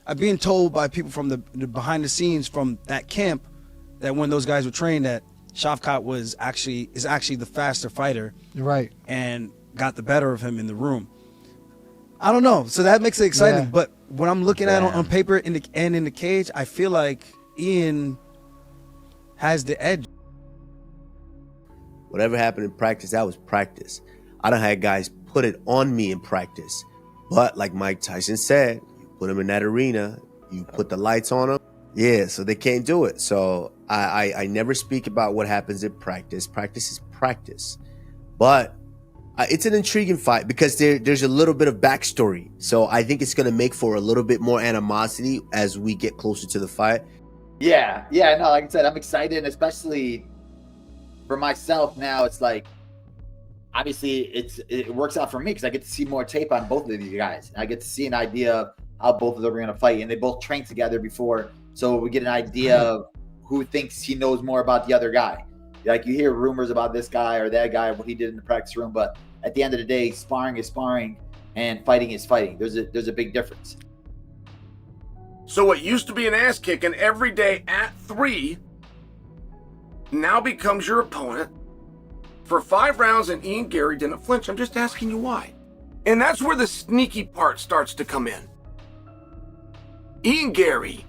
I've been told by people from the behind the scenes from that camp that when those guys were trained that Shavkat is actually the faster fighter. Right. And got the better of him in the room. I don't know. So that makes it exciting. Yeah. But when I'm looking at it on paper in the cage, I feel like Ian has the edge. Whatever happened in practice, that was practice. I done had guys put it on me in practice. But like Mike Tyson said, you put them in that arena, you put the lights on them. Yeah, so they can't do it. So I never speak about what happens in practice. Practice is practice. But it's an intriguing fight because there's a little bit of backstory. So I think it's going to make for a little bit more animosity as we get closer to the fight. Yeah, no, like I said, I'm excited, and especially for myself now. It's like, obviously, it works out for me because I get to see more tape on both of these guys. I get to see an idea of how both of them are going to fight, and they both trained together before, so we get an idea of who thinks he knows more about the other guy. Like, you hear rumors about this guy or that guy, what he did in the practice room, but at the end of the day, sparring is sparring and fighting is fighting. There's a big difference. So what used to be an ass kicking every day at 3 now becomes your opponent for 5 rounds, and Ian Garry didn't flinch. I'm just asking you why. And that's where the sneaky part starts to come in. Ian Garry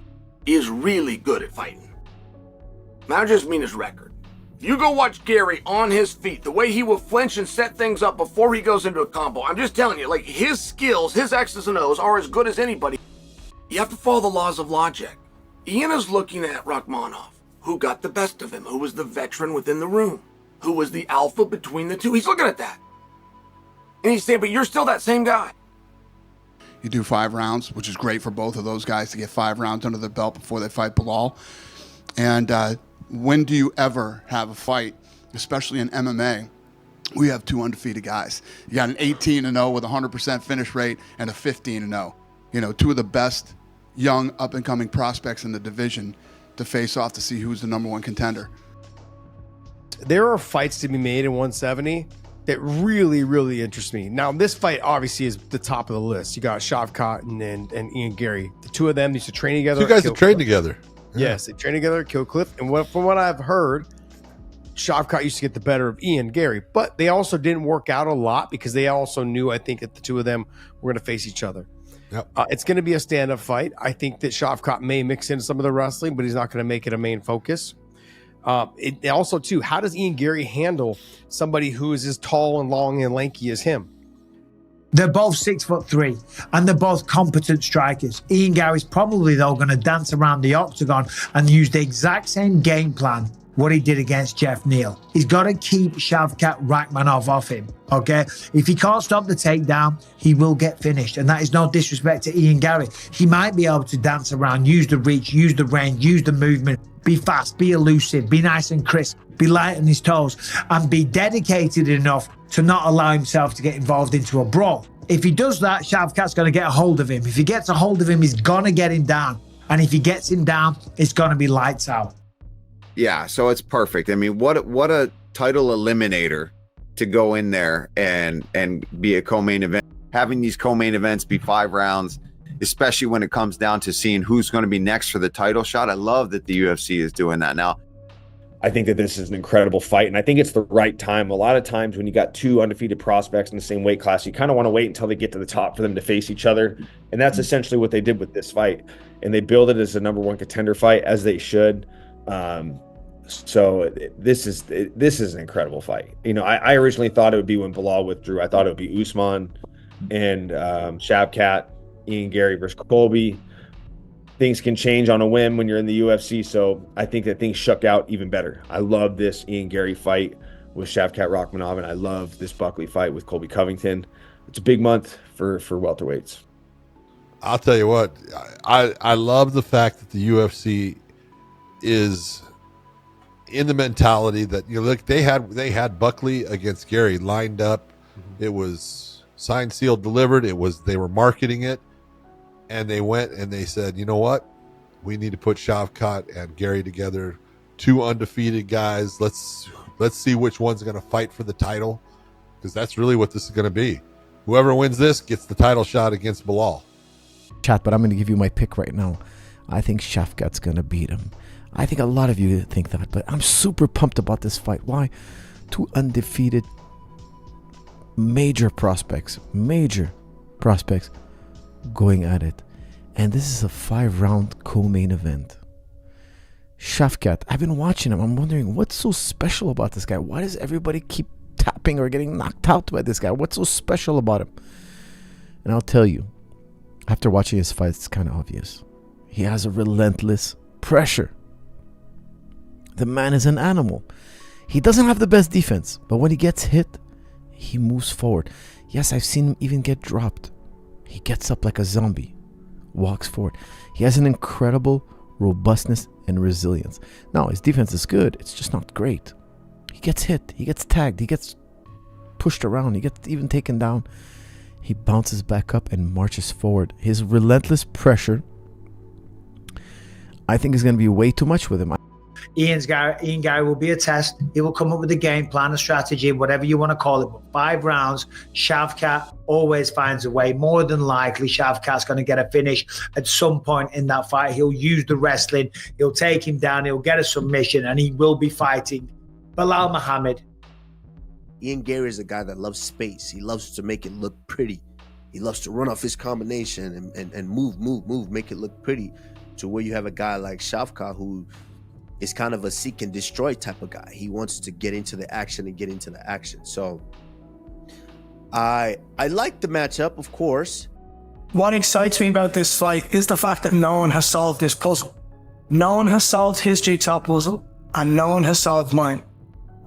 is really good at fighting. I just mean his record. You go watch Garry on his feet, the way he will flinch and set things up before he goes into a combo. I'm just telling you, like, his skills, his X's and O's are as good as anybody. You have to follow the laws of logic. Ian is looking at Rakhmonov, who got the best of him, who was the veteran within the room, who was the alpha between the two. He's looking at that. And he's saying, but you're still that same guy. You do 5 rounds, which is great for both of those guys to get 5 rounds under the belt before they fight Belal. And when do you ever have a fight, especially in MMA? We have 2 undefeated guys. You got an 18-0 with a 100% finish rate and a 15-0. You know, 2 of the best young up-and-coming prospects in the division to face off to see who's the #1 contender. There are fights to be made in 170 that really, really interest me. Now, this fight obviously is the top of the list. You got Shavkat and Ian Garry. The 2 of them used to train together. 2 guys that trained together. Yeah. Yes, they trained together at Kill Cliff. And from what I've heard, Shavkat used to get the better of Ian Garry. But they also didn't work out a lot because they also knew, I think, that the 2 of them were going to face each other. Yep. It's going to be a stand-up fight. I think that Shavkat may mix in some of the wrestling, but he's not going to make it a main focus. Also, too, how does Ian Garry handle somebody who is as tall and long and lanky as him? They're both 6'3", and they're both competent strikers. Ian Garry's probably, though, going to dance around the octagon and use the exact same game plan what he did against Jeff Neal. He's got to keep Shavkat Rakhmonov off him, okay? If he can't stop the takedown, he will get finished, and that is no disrespect to Ian Garry. He might be able to dance around, use the reach, use the range, use the movement, be fast, be elusive, be nice and crisp, be light on his toes, and be dedicated enough to not allow himself to get involved into a brawl. If he does that, Shavkat's going to get a hold of him. If he gets a hold of him, he's going to get him down. And if he gets him down, it's going to be lights out. Yeah, so it's perfect. I mean, what a title eliminator to go in there and be a co-main event. Having these co-main events be 5 rounds, especially when it comes down to seeing who's going to be next for the title shot. I love that the UFC is doing that now. I think that this is an incredible fight, and I think it's the right time. A lot of times when you got 2 undefeated prospects in the same weight class, you kind of want to wait until they get to the top for them to face each other, and that's essentially what they did with this fight. And they build it as a #1 contender fight, as they should. So this is an incredible fight. You know, I originally thought it would be when Belal withdrew. I thought it would be Usman and Shavkat, Ian Garry versus Colby. Things can change on a whim when you're in the UFC, so I think that things shook out even better. I love this Ian Garry fight with Shavkat Rakhmonov, and I love this Buckley fight with Colby Covington. It's a big month for welterweights. I'll tell you what, I love the fact that the UFC is in the mentality that, you know, look, they had Buckley against Garry lined up. Mm-hmm. It was signed, sealed, delivered. They were marketing it. And they went and they said, you know what? We need to put Shavkat and Garry together. 2 undefeated guys. Let's see which one's going to fight for the title, because that's really what this is going to be. Whoever wins this gets the title shot against Belal. Chat, but I'm going to give you my pick right now. I think Shavkat's going to beat him. I think a lot of you think that, but I'm super pumped about this fight. Why? 2 undefeated major prospects going at it. And this is a 5-round co-main event. Shavkat, I've been watching him. I'm wondering what's so special about this guy. Why does everybody keep tapping or getting knocked out by this guy? What's so special about him? And I'll tell you, after watching his fights, it's kind of obvious. He has a relentless pressure. The man is an animal. He doesn't have the best defense, but when he gets hit, he moves forward. Yes, I've seen him even get dropped. He gets up like a zombie, walks forward. He has an incredible robustness and resilience. Now, his defense is good. It's just not great. He gets hit. He gets tagged. He gets pushed around. He gets even taken down. He bounces back up and marches forward. His relentless pressure, I think, is going to be way too much with him. Ian Garry will be a test. He will come up with a game plan, a strategy, whatever you want to call it. But 5 rounds, Shavkat always finds a way. More than likely, Shavkat's going to get a finish at some point in that fight. He'll use the wrestling. He'll take him down. He'll get a submission, and he will be fighting Belal Muhammad. Ian Garry is a guy that loves space. He loves to make it look pretty. He loves to run off his combination and move, make it look pretty, to where you have a guy like Shavkat who is kind of a seek and destroy type of guy. He wants to get into the action and get into the action. So I like the matchup, of course. What excites me about this fight is the fact that no one has solved this puzzle. No one has solved his jigsaw puzzle, and no one has solved mine.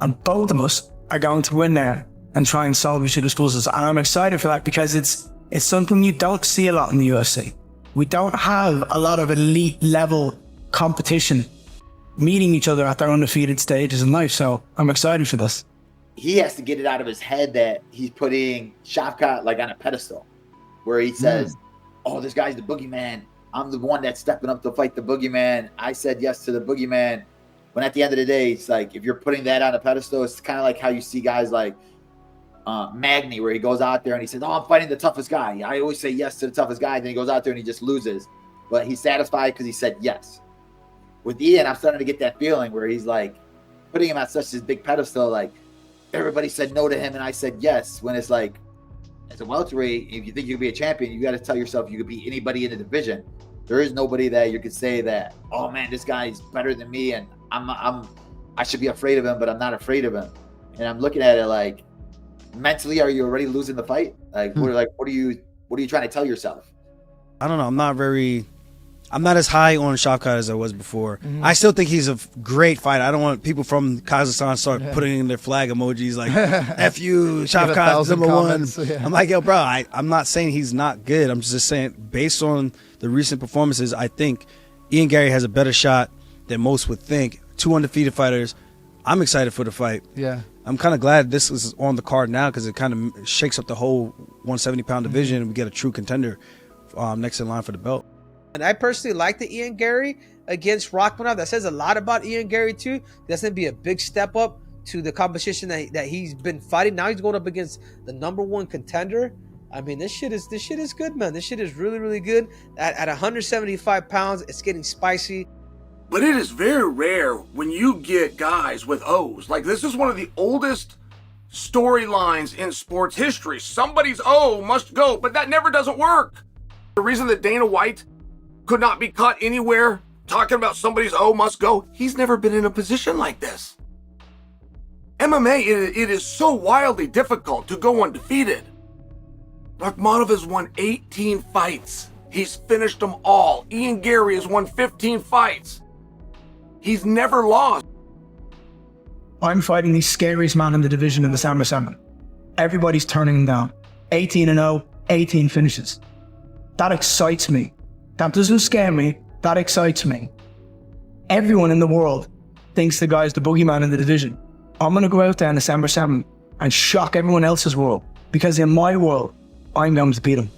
And both of us are going to win there and try and solve each other's puzzles. And I'm excited for that because it's something you don't see a lot in the UFC. We don't have a lot of elite level competition meeting each other at their undefeated stages in life. So I'm excited for this. He has to get it out of his head that he's putting Shavkat like on a pedestal where he says, oh, this guy's the boogeyman. I'm the one that's stepping up to fight the boogeyman. I said yes to the boogeyman. When at the end of the day, it's like, if you're putting that on a pedestal, it's kind of like how you see guys like Magny, where he goes out there and he says, oh, I'm fighting the toughest guy. I always say yes to the toughest guy. Then he goes out there and he just loses. But he's satisfied because he said yes. With Ian, I'm starting to get that feeling where he's like putting him at such a big pedestal. Like, everybody said no to him and I said yes. When it's like, as a welterweight, if you think you could be a champion, you got to tell yourself you could beat anybody in the division. There is nobody that you could say that, oh man, this guy's better than me and I should be afraid of him, but I'm not afraid of him. And I'm looking at it like, mentally, are you already losing the fight? Like, what are you trying to tell yourself? I don't know. I'm not as high on Shavkat as I was before. I still think he's a great fighter. I don't want people from Kazakhstan start putting in their flag emojis like F you, Shavkat's #1. Yeah. I'm like, yo, bro, I'm not saying he's not good. I'm just saying, based on the recent performances, I think Ian Garry has a better shot than most would think. 2 undefeated fighters. I'm excited for the fight. Yeah. I'm kind of glad this is on the card now because it kind of shakes up the whole 170-pound division and we get a true contender next in line for the belt. And I personally like the Ian Garry against Rakhmonov. That says a lot about Ian Garry too. That's going to be a big step up to the competition that he's been fighting. Now he's going up against the #1 contender. I mean, this shit is good, man. This shit is really, really good. At 175 pounds, it's getting spicy. But it is very rare when you get guys with O's. Like, this is one of the oldest storylines in sports history. Somebody's O must go, but that never doesn't work. The reason that Dana White could not be caught anywhere talking about somebody's O must go, he's never been in a position like this. MMA, it is so wildly difficult to go undefeated. Rakhmonov has won 18 fights. He's finished them all. Ian Garry has won 15 fights. He's never lost. I'm fighting the scariest man in the division in the Sambo 7. Everybody's turning him down. 18-0, 18 finishes. That excites me. That doesn't scare me. That excites me. Everyone in the world thinks the guy's the boogeyman in the division. I'm going to go out there in December 7 and shock everyone else's world because in my world, I'm going to beat him.